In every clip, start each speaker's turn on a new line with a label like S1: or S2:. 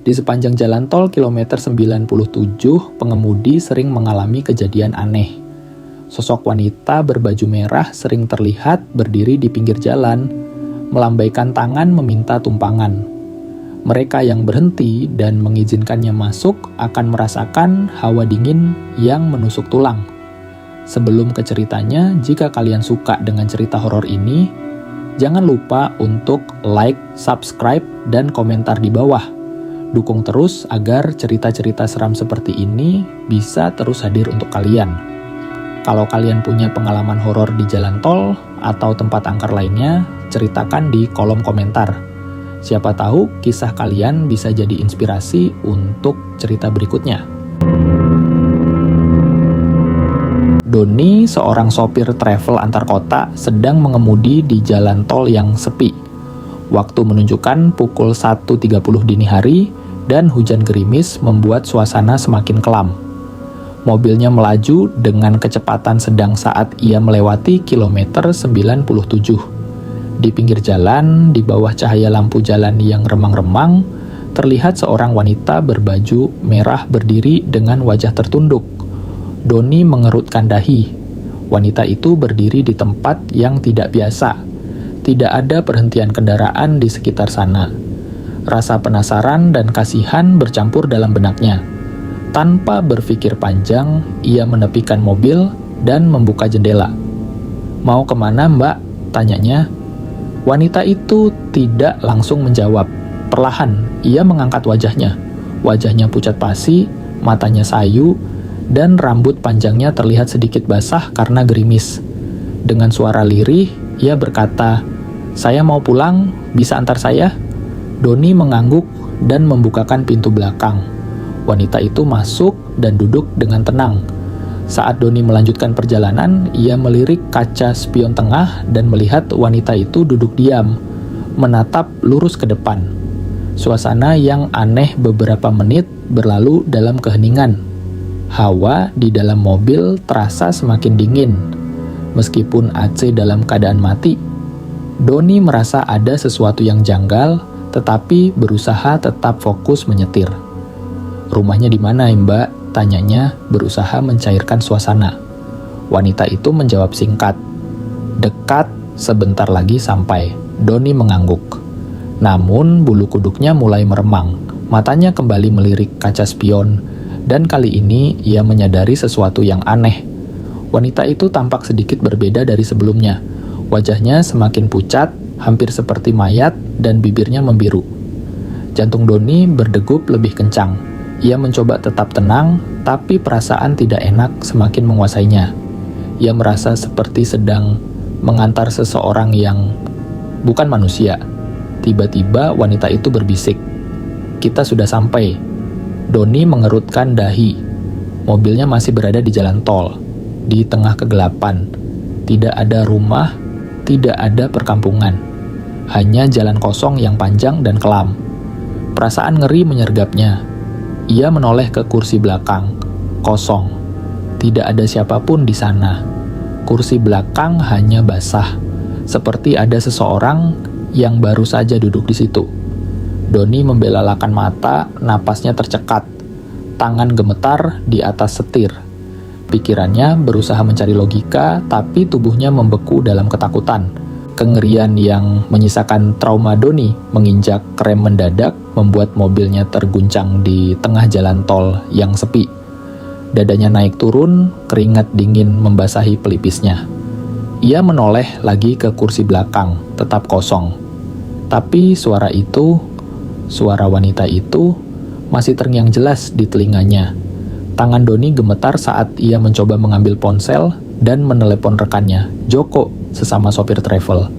S1: Di sepanjang jalan tol kilometer 97, pengemudi sering mengalami kejadian aneh. Sosok wanita berbaju merah sering terlihat berdiri di pinggir jalan, melambaikan tangan meminta tumpangan. Mereka yang berhenti dan mengizinkannya masuk akan merasakan hawa dingin yang menusuk tulang. Sebelum ke ceritanya, jika kalian suka dengan cerita horor ini, jangan lupa untuk like, subscribe, dan komentar di bawah. Dukung terus agar cerita-cerita seram seperti ini bisa terus hadir untuk kalian. Kalau kalian punya pengalaman horor di jalan tol atau tempat angker lainnya, ceritakan di kolom komentar. Siapa tahu kisah kalian bisa jadi inspirasi untuk cerita berikutnya. Doni, seorang sopir travel antar kota, sedang mengemudi di jalan tol yang sepi. Waktu menunjukkan pukul 1.30 dini hari dan hujan gerimis membuat suasana semakin kelam. Mobilnya melaju dengan kecepatan sedang saat ia melewati kilometer 97. Di pinggir jalan, di bawah cahaya lampu jalan yang remang-remang, terlihat seorang wanita berbaju merah berdiri dengan wajah tertunduk. Doni mengerutkan dahi. Wanita itu berdiri di tempat yang tidak biasa. Tidak ada perhentian kendaraan di sekitar sana. Rasa penasaran dan kasihan bercampur dalam benaknya. Tanpa berpikir panjang, ia menepikan mobil dan membuka jendela. "Mau kemana, Mbak?" tanyanya. Wanita itu tidak langsung menjawab. Perlahan, ia mengangkat wajahnya. Wajahnya pucat pasi, matanya sayu, dan rambut panjangnya terlihat sedikit basah karena gerimis. Dengan suara lirih, ia berkata, "Saya mau pulang, bisa antar saya?" Doni mengangguk dan membukakan pintu belakang. Wanita itu masuk dan duduk dengan tenang. Saat Doni melanjutkan perjalanan, ia melirik kaca spion tengah dan melihat wanita itu duduk diam, menatap lurus ke depan. Suasana yang aneh beberapa menit berlalu dalam keheningan. Hawa di dalam mobil terasa semakin dingin. Meskipun AC dalam keadaan mati, Doni merasa ada sesuatu yang janggal, tetapi berusaha tetap fokus menyetir. "Rumahnya di mana, Mbak?" tanyanya, berusaha mencairkan suasana. Wanita itu menjawab singkat, "Dekat, sebentar lagi sampai." Doni mengangguk. Namun bulu kuduknya mulai meremang. Matanya kembali melirik kaca spion, dan kali ini ia menyadari sesuatu yang aneh. Wanita itu tampak sedikit berbeda dari sebelumnya. Wajahnya semakin pucat, hampir seperti mayat, dan bibirnya membiru. Jantung Doni berdegup lebih kencang. Ia mencoba tetap tenang, tapi perasaan tidak enak semakin menguasainya. Ia merasa seperti sedang mengantar seseorang yang bukan manusia. Tiba-tiba wanita itu berbisik, "Kita sudah sampai." Doni mengerutkan dahi. Mobilnya masih berada di jalan tol, di tengah kegelapan. Tidak ada rumah, tidak ada perkampungan. Hanya jalan kosong yang panjang dan kelam. Perasaan ngeri menyergapnya. Ia menoleh ke kursi belakang, kosong. Tidak ada siapapun di sana. Kursi belakang hanya basah, seperti ada seseorang yang baru saja duduk di situ. Doni membelalakan mata, napasnya tercekat. Tangan gemetar di atas setir. Pikirannya berusaha mencari logika, tapi tubuhnya membeku dalam ketakutan. Kengerian yang menyisakan trauma Doni menginjak rem mendadak membuat mobilnya terguncang di tengah jalan tol yang sepi. Dadanya naik turun, keringat dingin membasahi pelipisnya. Ia menoleh lagi ke kursi belakang, tetap kosong. Tapi suara wanita itu, masih terngiang jelas di telinganya. Tangan Doni gemetar saat ia mencoba mengambil ponsel dan menelepon rekannya, Joko, sesama sopir travel.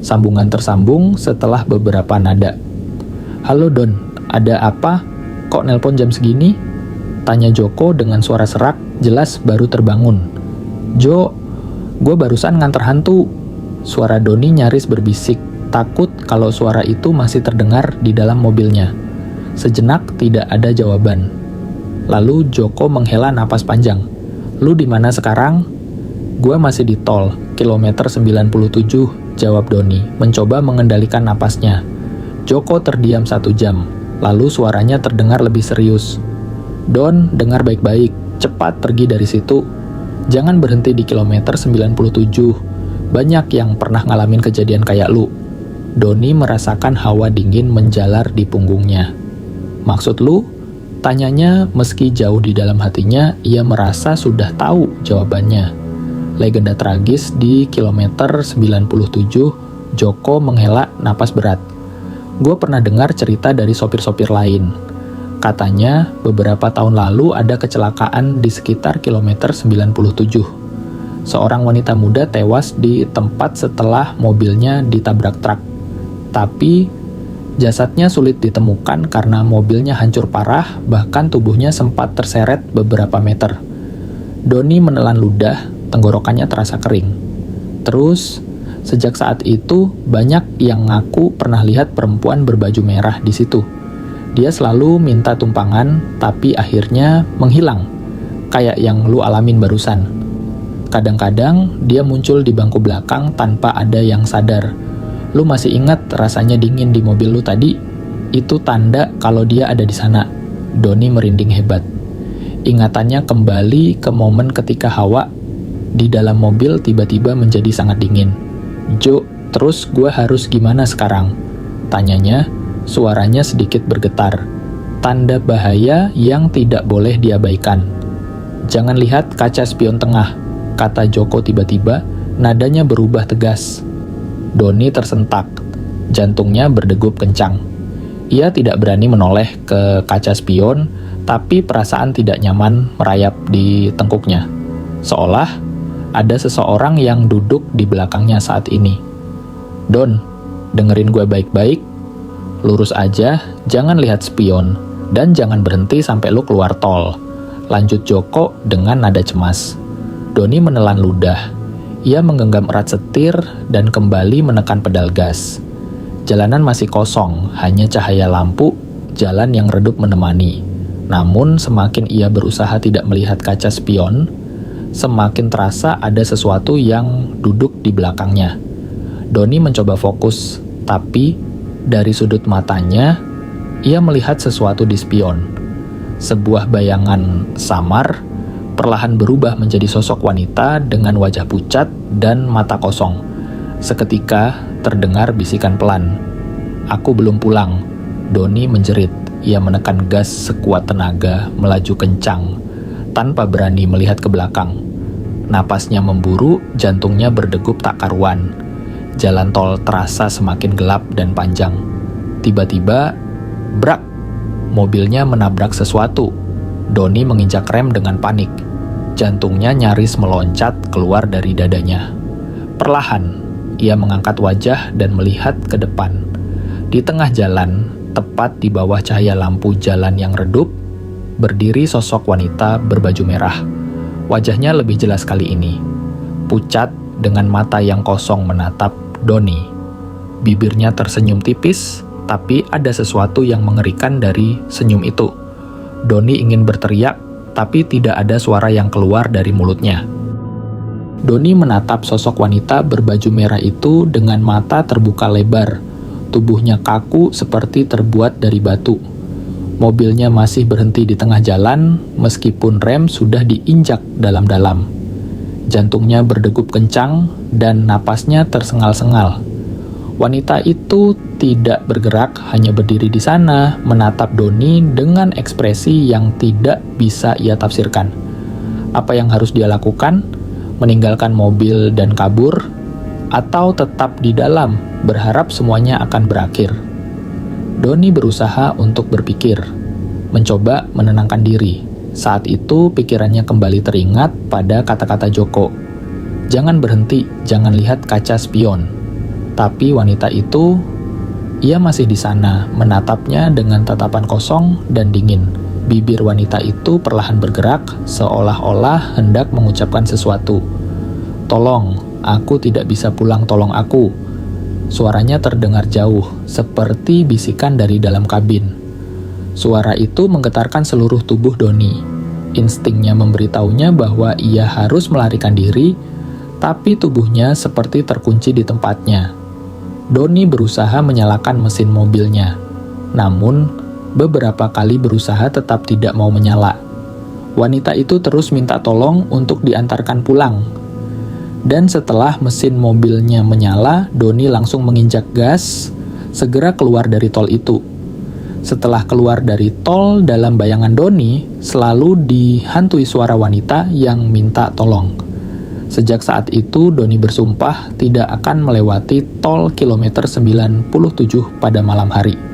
S1: Sambungan tersambung setelah beberapa nada. "Halo Don, ada apa? Kok nelpon jam segini?" tanya Joko dengan suara serak, jelas baru terbangun. "Jo, gue barusan nganter hantu." Suara Doni nyaris berbisik, takut kalau suara itu masih terdengar di dalam mobilnya. Sejenak tidak ada jawaban. Lalu Joko menghela napas panjang. "Lu di mana sekarang?" "Gue masih di tol, kilometer 97, jawab Doni, mencoba mengendalikan napasnya. Joko terdiam 1 jam, lalu suaranya terdengar lebih serius. "Don, dengar baik-baik, cepat pergi dari situ. Jangan berhenti di kilometer 97. Banyak yang pernah ngalamin kejadian kayak lu." Doni merasakan hawa dingin menjalar di punggungnya. "Maksud lu?" Tanyanya meski jauh di dalam hatinya, ia merasa sudah tahu jawabannya. Legenda tragis di kilometer 97, Joko menghela napas berat. "Gue pernah dengar cerita dari sopir-sopir lain. Katanya beberapa tahun lalu ada kecelakaan di sekitar kilometer 97. Seorang wanita muda tewas di tempat setelah mobilnya ditabrak truk. Tapi jasadnya sulit ditemukan karena mobilnya hancur parah, bahkan tubuhnya sempat terseret beberapa meter." Doni menelan ludah, tenggorokannya terasa kering. "Terus, sejak saat itu banyak yang ngaku pernah lihat perempuan berbaju merah di situ. Dia selalu minta tumpangan, tapi akhirnya menghilang, kayak yang lu alamin barusan. Kadang-kadang dia muncul di bangku belakang tanpa ada yang sadar. Lu masih ingat rasanya dingin di mobil lu tadi? Itu tanda kalau dia ada di sana." Doni merinding hebat. Ingatannya kembali ke momen ketika Hawa di dalam mobil tiba-tiba menjadi sangat dingin. "Jo, terus gue harus gimana sekarang?" tanyanya, suaranya sedikit bergetar. Tanda bahaya yang tidak boleh diabaikan. "Jangan lihat kaca spion tengah," kata Joko tiba-tiba, nadanya berubah tegas. Doni tersentak, jantungnya berdegup kencang. Ia tidak berani menoleh ke kaca spion, tapi perasaan tidak nyaman merayap di tengkuknya. Seolah ada seseorang yang duduk di belakangnya saat ini. "Don, dengerin gue baik-baik. Lurus aja, jangan lihat spion, dan jangan berhenti sampai lu keluar tol," lanjut Joko dengan nada cemas. Doni menelan ludah. Ia menggenggam erat setir dan kembali menekan pedal gas. Jalanan masih kosong, hanya cahaya lampu, jalan yang redup menemani. Namun semakin ia berusaha tidak melihat kaca spion, semakin terasa ada sesuatu yang duduk di belakangnya. Doni mencoba fokus, tapi dari sudut matanya, ia melihat sesuatu di spion. Sebuah bayangan samar, perlahan berubah menjadi sosok wanita dengan wajah pucat dan mata kosong. Seketika terdengar bisikan pelan. "Aku belum pulang." Doni menjerit. Ia menekan gas sekuat tenaga, melaju kencang, tanpa berani melihat ke belakang. Napasnya memburu, jantungnya berdegup tak karuan. Jalan tol terasa semakin gelap dan panjang. Tiba-tiba, brak! Mobilnya menabrak sesuatu. Doni menginjak rem dengan panik. Jantungnya nyaris meloncat keluar dari dadanya. Perlahan, ia mengangkat wajah dan melihat ke depan. Di tengah jalan, tepat di bawah cahaya lampu jalan yang redup, berdiri sosok wanita berbaju merah. Wajahnya lebih jelas kali ini. Pucat dengan mata yang kosong menatap Doni. Bibirnya tersenyum tipis, tapi ada sesuatu yang mengerikan dari senyum itu. Doni ingin berteriak, tapi tidak ada suara yang keluar dari mulutnya. Doni menatap sosok wanita berbaju merah itu dengan mata terbuka lebar. Tubuhnya kaku seperti terbuat dari batu. Mobilnya masih berhenti di tengah jalan, meskipun rem sudah diinjak dalam-dalam. Jantungnya berdegup kencang, dan napasnya tersengal-sengal. Wanita itu tidak bergerak, hanya berdiri di sana, menatap Doni dengan ekspresi yang tidak bisa ia tafsirkan. Apa yang harus dia lakukan? Meninggalkan mobil dan kabur? Atau tetap di dalam, berharap semuanya akan berakhir? Doni berusaha untuk berpikir, mencoba menenangkan diri. Saat itu pikirannya kembali teringat pada kata-kata Joko. Jangan berhenti, jangan lihat kaca spion. Tapi wanita itu, ia masih di sana, menatapnya dengan tatapan kosong dan dingin. Bibir wanita itu perlahan bergerak, seolah-olah hendak mengucapkan sesuatu. "Tolong, aku tidak bisa pulang, tolong aku." Suaranya terdengar jauh, seperti bisikan dari dalam kabin. Suara itu menggetarkan seluruh tubuh Doni. Instingnya memberitahunya bahwa ia harus melarikan diri, tapi tubuhnya seperti terkunci di tempatnya. Doni berusaha menyalakan mesin mobilnya, namun beberapa kali berusaha tetap tidak mau menyala. Wanita itu terus minta tolong untuk diantarkan pulang. Dan setelah mesin mobilnya menyala, Doni langsung menginjak gas, segera keluar dari tol itu. Setelah keluar dari tol, dalam bayangan Doni selalu dihantui suara wanita yang minta tolong. Sejak saat itu, Doni bersumpah tidak akan melewati tol kilometer 97 pada malam hari.